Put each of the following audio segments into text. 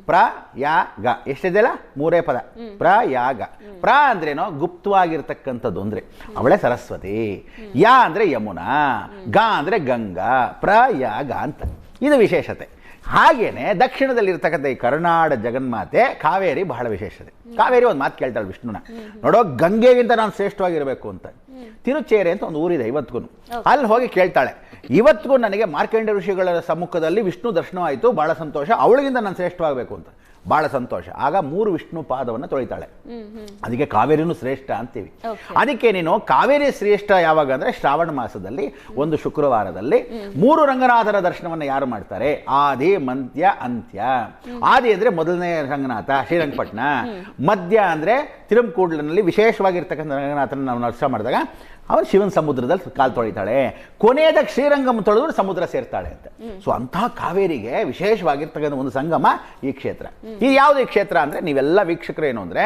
ಪ್ರಯಾಗ. ಎಷ್ಟಿದೆಯಲ್ಲ? 3 ಪದ. ಪ್ರಯಾಗ. ಅಂದ್ರೇನೋ ಗುಪ್ತವಾಗಿರ್ತಕ್ಕಂಥದ್ದು ಅಂದ್ರೆ ಅವಳೇ ಸರಸ್ವತಿ. ಯಾ ಅಂದ್ರೆ ಯಮುನಾ, ಗ ಅಂದ್ರೆ ಗಂಗಾ, ಪ್ರಯಾಗ ಅಂತ. ಇದು ವಿಶೇಷತೆ. ಹಾಗೇನೆ ದಕ್ಷಿಣದಲ್ಲಿರ್ತಕ್ಕಂಥ ಈ ಕರುನಾಡ ಜಗನ್ಮಾತೆ ಕಾವೇರಿ ಬಹಳ ವಿಶೇಷತೆ. ಕಾವೇರಿ ಒಂದು ಮಾತು ಕೇಳ್ತಾಳೆ ವಿಷ್ಣುನ, ನೋಡೋ ಗಂಗೆಗಿಂತ ನಾನು ಶ್ರೇಷ್ಠವಾಗಿರಬೇಕು ಅಂತ. ತಿರುಚೇರೆ ಅಂತ ಒಂದು ಊರಿದೆ ಇವತ್ತಿಗೂ. ಅಲ್ಲಿ ಹೋಗಿ ಕೇಳ್ತಾಳೆ, ಇವತ್ತಿಗೂ ನನಗೆ ಮಾರ್ಕಂಡ ಋಷಿಗಳ ಸಮ್ಮುಖದಲ್ಲಿ ವಿಷ್ಣು ದರ್ಶನವಾಯಿತು, ಬಹಳ ಸಂತೋಷ, ಅವಳಿಗಿಂತ ನಾನು ಶ್ರೇಷ್ಠವಾಗಬೇಕು ಅಂತ. ಬಹಳ ಸಂತೋಷ. ಆಗ 3 ವಿಷ್ಣು ಪಾದವನ್ನು ತೊಳಿತಾಳೆ. ಅದಕ್ಕೆ ಕಾವೇರಿನೂ ಶ್ರೇಷ್ಠ ಅಂತೀವಿ. ಅದಕ್ಕೆ ನೀನು ಕಾವೇರಿ ಶ್ರೇಷ್ಠ ಯಾವಾಗ ಅಂದ್ರೆ ಶ್ರಾವಣ ಮಾಸದಲ್ಲಿ ಒಂದು ಶುಕ್ರವಾರದಲ್ಲಿ 3 ರಂಗನಾಥರ ದರ್ಶನವನ್ನು ಯಾರು ಮಾಡ್ತಾರೆ? ಆದಿ, ಮಧ್ಯ, ಅಂತ್ಯ. ಆದಿ ಅಂದ್ರೆ ಮೊದಲನೇ ರಂಗನಾಥ ಶ್ರೀರಂಗಪಟ್ಟಣ, ಮಧ್ಯ ಅಂದ್ರೆ ತಿರುಮಕೂಡ್ಲಿನಲ್ಲಿ ವಿಶೇಷವಾಗಿರ್ತಕ್ಕಂಥ ರಂಗನಾಥನ ನಾವು ದರ್ಶನ ಮಾಡಿದಾಗ ಅವನು ಶಿವನ ಸಮುದ್ರದಲ್ಲಿ ಕಾಲು ತೊಳಿತಾಳೆ. ಕೊನೆಯದಾಗ ಶ್ರೀರಂಗಂ ತೊಳೆದ್ರು ಸಮುದ್ರ ಸೇರ್ತಾಳೆ ಅಂತ. ಸೊ ಅಂತಹ ಕಾವೇರಿಗೆ ವಿಶೇಷವಾಗಿರ್ತಕ್ಕಂಥ ಒಂದು ಸಂಗಮ ಈ ಕ್ಷೇತ್ರ. ಇದು ಯಾವುದು ಈ ಕ್ಷೇತ್ರ ಅಂದ್ರೆ ನೀವೆಲ್ಲ ವೀಕ್ಷಕರು ಏನು ಅಂದ್ರೆ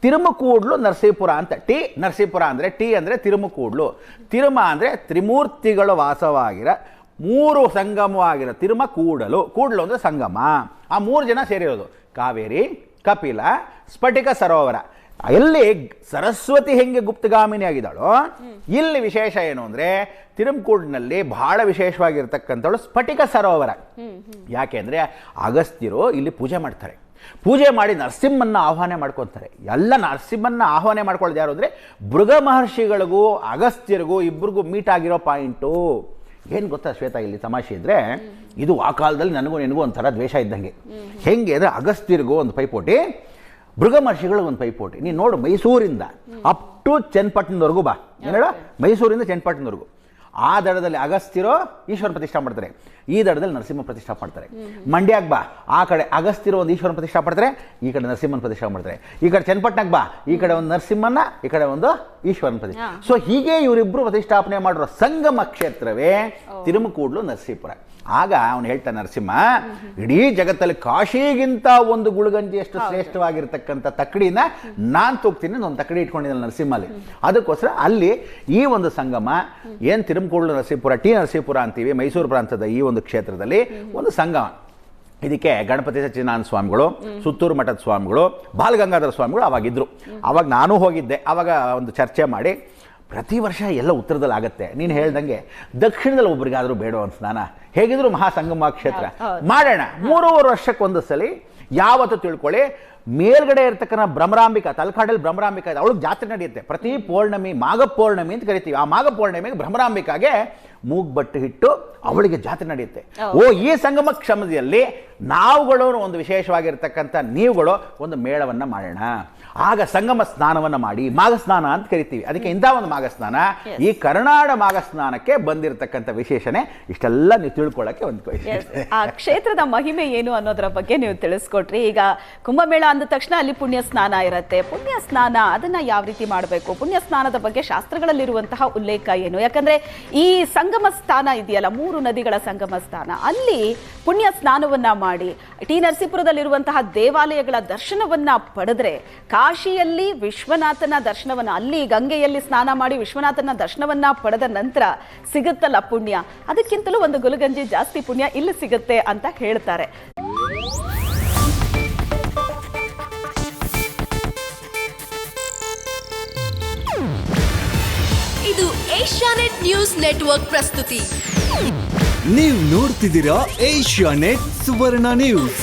ತಿರುಮಕೂಡ್ಲು ನರಸೀಪುರ ಅಂತ. ನರಸೀಪುರ ಅಂದ್ರೆ ಅಂದ್ರೆ ತಿರುಮಕೂಡ್ಲು. ತಿರುಮ ಅಂದ್ರೆ ತ್ರಿಮೂರ್ತಿಗಳು ವಾಸವಾಗಿರ 3 ಸಂಗಮವಾಗಿರೋ ತಿರುಮಕೂಡಲು. ಕೂಡಲು ಅಂದ್ರೆ ಸಂಗಮ. ಆ 3 ಜನ ಸೇರಿರೋದು ಕಾವೇರಿ, ಕಪಿಲ, ಸ್ಫಟಿಕ ಸರೋವರ. ಎಲ್ಲಿ ಸರಸ್ವತಿ ಹೆಂಗೆ ಗುಪ್ತಗಾಮಿನಿ ಆಗಿದ್ದಾಳೋ ಇಲ್ಲಿ ವಿಶೇಷ ಏನು ಅಂದ್ರೆ ತಿರುಮಕೂಡಿನಲ್ಲಿ ಬಹಳ ವಿಶೇಷವಾಗಿರ್ತಕ್ಕಂಥವಳು ಸ್ಫಟಿಕ ಸರೋವರ. ಯಾಕೆ ಅಂದ್ರೆ ಅಗಸ್ತ್ಯರು ಇಲ್ಲಿ ಪೂಜೆ ಮಾಡ್ತಾರೆ. ಪೂಜೆ ಮಾಡಿ ನರಸಿಂಹನ್ನ ಆಹ್ವಾನ ಮಾಡ್ಕೊತಾರೆ. ಎಲ್ಲ ನರಸಿಂಹನ್ನ ಆಹ್ವಾನ ಮಾಡ್ಕೊಳ್ಳೋದು ಯಾರು ಅಂದ್ರೆ ಭೃಗ ಮಹರ್ಷಿಗಳಿಗೂ ಅಗಸ್ತ್ಯರಿಗೂ ಇಬ್ಬರಿಗೂ ಮೀಟ್ ಆಗಿರೋ ಪಾಯಿಂಟು. ಏನು ಗೊತ್ತಾ ಶ್ವೇತಾ, ಇಲ್ಲಿ ತಮಾಷೆ ಇದ್ರೆ ಇದು ಆ ಕಾಲದಲ್ಲಿ ನನಗೂ ನಿನಗೂ ಒಂಥರ ದ್ವೇಷ ಇದ್ದಂಗೆ. ಹೆಂಗೆ ಅಂದ್ರೆ ಅಗಸ್ತ್ಯರಿಗೂ ಒಂದು ಪೈಪೋಟಿ, ಭೃಗ ಮಹರ್ಷಿಗಳು ಒಂದು ಪೈಪೋಟಿ. ನೀನು ನೋಡು, ಮೈಸೂರಿಂದ ಅಪ್ ಟು ಚನ್ನಪಟ್ಟಣದವರೆಗೂ ಬಾ. ಏನು ಹೇಳ? ಮೈಸೂರಿಂದ ಚನ್ನಪಟ್ಟಣದವರೆಗೂ ಆ ದಡದಲ್ಲಿ ಅಗಸ್ತ್ಯರು ಈಶ್ವರ ಪ್ರತಿಷ್ಠಾ ಮಾಡ್ತಾರೆ, ಈ ದಡದಲ್ಲಿ ನರಸಿಂಹ ಪ್ರತಿಷ್ಠಾ ಮಾಡ್ತಾರೆ. ಮಂಡ್ಯಕ್ಕೆ ಬಾ, ಆ ಕಡೆ ಅಗಸ್ತ್ಯರು ಒಂದು ಈಶ್ವರನ ಪ್ರತಿಷ್ಠಾ ಮಾಡ್ತಾರೆ, ಈ ಕಡೆ ನರಸಿಂಹನ ಪ್ರತಿಷ್ಠಾ ಮಾಡ್ತಾರೆ. ಈ ಕಡೆ ಚನ್ನಪಟ್ಟಣಕ್ಕೆ ಬಾ, ಈ ಕಡೆ ಒಂದು ನರಸಿಂಹನ, ಈ ಕಡೆ ಒಂದು ಈಶ್ವರನ ಪ್ರತಿಷ್ಠೆ. ಸೊ ಹೀಗೆ ಇವರಿಬ್ಬರು ಪ್ರತಿಷ್ಠಾಪನೆ ಮಾಡಿರೋ ಸಂಗಮ ಕ್ಷೇತ್ರವೇ ತಿರುಮಕೂಡ್ಲು ನರಸೀಪುರ. ಆಗ ಅವನು ಹೇಳ್ತಾನೆ ನರಸಿಂಹ, ಇಡೀ ಜಗತ್ತಲ್ಲಿ ಕಾಶಿಗಿಂತ ಒಂದು ಗುಳುಗಂಜಿಯಷ್ಟು ಶ್ರೇಷ್ಠವಾಗಿರ್ತಕ್ಕಂಥ ತಕ್ಕಡಿನ ನಾನು ತೂಗ್ತೀನಿ. ಒಂದು ತಕ್ಕಡಿ ಇಟ್ಕೊಂಡಿದ್ದ ನರಸಿಂಹಲ್ಲಿ. ಅದಕ್ಕೋಸ್ಕರ ಅಲ್ಲಿ ಈ ಒಂದು ಸಂಗಮ ಏನು ತಿರುಮಕೂಡ್ಲು ನರಸೀಪುರ, ನರಸೀಪುರ ಅಂತೀವಿ, ಮೈಸೂರು ಪ್ರಾಂತದ ಈ ಒಂದು ಕ್ಷೇತ್ರದಲ್ಲಿ ಒಂದು ಸಂಗಮ. ಇದಕ್ಕೆ ಗಣಪತಿ ಸಚ್ಚಿದಾನಂದ ಸ್ವಾಮಿಗಳು, ಸುತ್ತೂರು ಮಠದ ಸ್ವಾಮಿಗಳು, ಬಾಲಗಂಗಾಧರ ಸ್ವಾಮಿಗಳು ಅವಾಗಿದ್ದರು. ಅವಾಗ ನಾನು ಹೋಗಿದ್ದೆ. ಆವಾಗ ಒಂದು ಚರ್ಚೆ ಮಾಡಿ ಪ್ರತಿ ವರ್ಷ ಎಲ್ಲ ಉತ್ತರದಲ್ಲಿ ಆಗುತ್ತೆ. ನೀನು ಹೇಳ್ದಂಗೆ ದಕ್ಷಿಣದಲ್ಲಿ ಒಬ್ರಿಗಾದರೂ ಬೇಡ ಒಂದು ಸ್ನಾನ. ಹೇಗಿದ್ರು ಮಹಾಸಂಗಮ ಕ್ಷೇತ್ರ ಮಾಡೋಣ. 3 ವರ್ಷಕ್ಕೊಂದು ಸಲ ಯಾವತ್ತು ತಿಳ್ಕೊಳ್ಳಿ, ಮೇಲ್ಗಡೆ ಇರ್ತಕ್ಕಂಥ ಭ್ರಮರಾಂಬಿಕಾ, ತಲಕಾಡಲ್ಲಿ ಭ್ರಮರಾಂಬಿಕಾ ಇದೆ, ಅವಳಿಗೆ ಜಾತ್ರೆ ನಡೆಯುತ್ತೆ ಪ್ರತಿ ಪೌರ್ಣಮಿ. ಮಾಘ ಪೌರ್ಣಮಿ ಅಂತ ಕರಿತೀವಿ. ಆ ಮಾಘ ಪೌರ್ಣಮಿಗೆ ಭ್ರಮರಾಂಬಿಕಾಗೆ ಮೂಗ್ಬಟ್ಟು ಇಟ್ಟು ಅವಳಿಗೆ ಜಾತ್ರೆ ನಡೆಯುತ್ತೆ. ಈ ಸಂಗಮ ಕ್ಷಮತೆಯಲ್ಲಿ ನಾವುಗಳು ಒಂದು ವಿಶೇಷವಾಗಿರ್ತಕ್ಕಂಥ ನೀವುಗಳು ಒಂದು ಮೇಳವನ್ನ ಮಾಡೋಣ. ಆಗ ಸಂಗಮ ಸ್ನಾನವನ್ನು ಮಾಡಿ, ಮಾಘ ಸ್ನಾನ ಅಂತ ಕರಿತೀವಿ. ಅದಕ್ಕೆ ಇಂಥ ಒಂದು ಮಾಘ ಸ್ನಾನ, ಈ ಕರುನಾಡ ಮಾಘ ಸ್ನಾನಕ್ಕೆ ಬಂದಿರತಕ್ಕಂಥ ವಿಶೇಷಣೆ. ಇಷ್ಟೆಲ್ಲ ನೀವು ತಿಳ್ಕೊಳ್ಳೋಕೆ ಒಂದು ಆ ಕ್ಷೇತ್ರದ ಮಹಿಮೆ ಏನು ಅನ್ನೋದ್ರ ಬಗ್ಗೆ ನೀವು ತಿಳಿಸ್ಕೊಟ್ರಿ. ಈಗ ಕುಂಭಮೇಳ ಅಂದ ತಕ್ಷಣ ಅಲ್ಲಿ ಪುಣ್ಯ ಸ್ನಾನ ಇರುತ್ತೆ. ಪುಣ್ಯ ಸ್ನಾನ ಅದನ್ನ ಯಾವ ರೀತಿ ಮಾಡಬೇಕು, ಪುಣ್ಯ ಸ್ನಾನದ ಬಗ್ಗೆ ಶಾಸ್ತ್ರಗಳಲ್ಲಿರುವಂತಹ ಉಲ್ಲೇಖ ಏನು? ಯಾಕಂದ್ರೆ ಈ ಸಂಗಮ ಸ್ಥಾನ ಇದೆಯಲ್ಲ, 3 ನದಿಗಳ ಸಂಗಮ ಸ್ಥಾನ, ಅಲ್ಲಿ ಪುಣ್ಯ ಸ್ನಾನವನ್ನ ಮಾಡಿ ನರಸೀಪುರದಲ್ಲಿರುವಂತಹ ದೇವಾಲಯಗಳ ದರ್ಶನವನ್ನ ಪಡೆದ್ರೆ, ಕಾಶಿಯಲ್ಲಿ ವಿಶ್ವನಾಥನ ದರ್ಶನವನ್ನ, ಅಲ್ಲಿ ಗಂಗೆಯಲ್ಲಿ ಸ್ನಾನ ಮಾಡಿ ವಿಶ್ವನಾಥನ ದರ್ಶನವನ್ನ ಪಡೆದ ನಂತರ ಸಿಗುತ್ತಲ್ಲ ಪುಣ್ಯ, ಅದಕ್ಕಿಂತಲೂ ಒಂದು ಗುಲಗಂಜಿ ಜಾಸ್ತಿ ಪುಣ್ಯ ಇಲ್ಲಿ ಸಿಗುತ್ತೆ ಅಂತ ಹೇಳ್ತಾರೆ. ಇದು ಏಷ್ಯಾನೆಟ್ ನ್ಯೂಸ್ ನೆಟ್ವರ್ಕ್ ಪ್ರಸ್ತುತಿ. ನೀವು ನೋಡ್ತಿದ್ದೀರಾ ಏಷ್ಯಾನೆಟ್ ಸುವರ್ಣ ನ್ಯೂಸ್.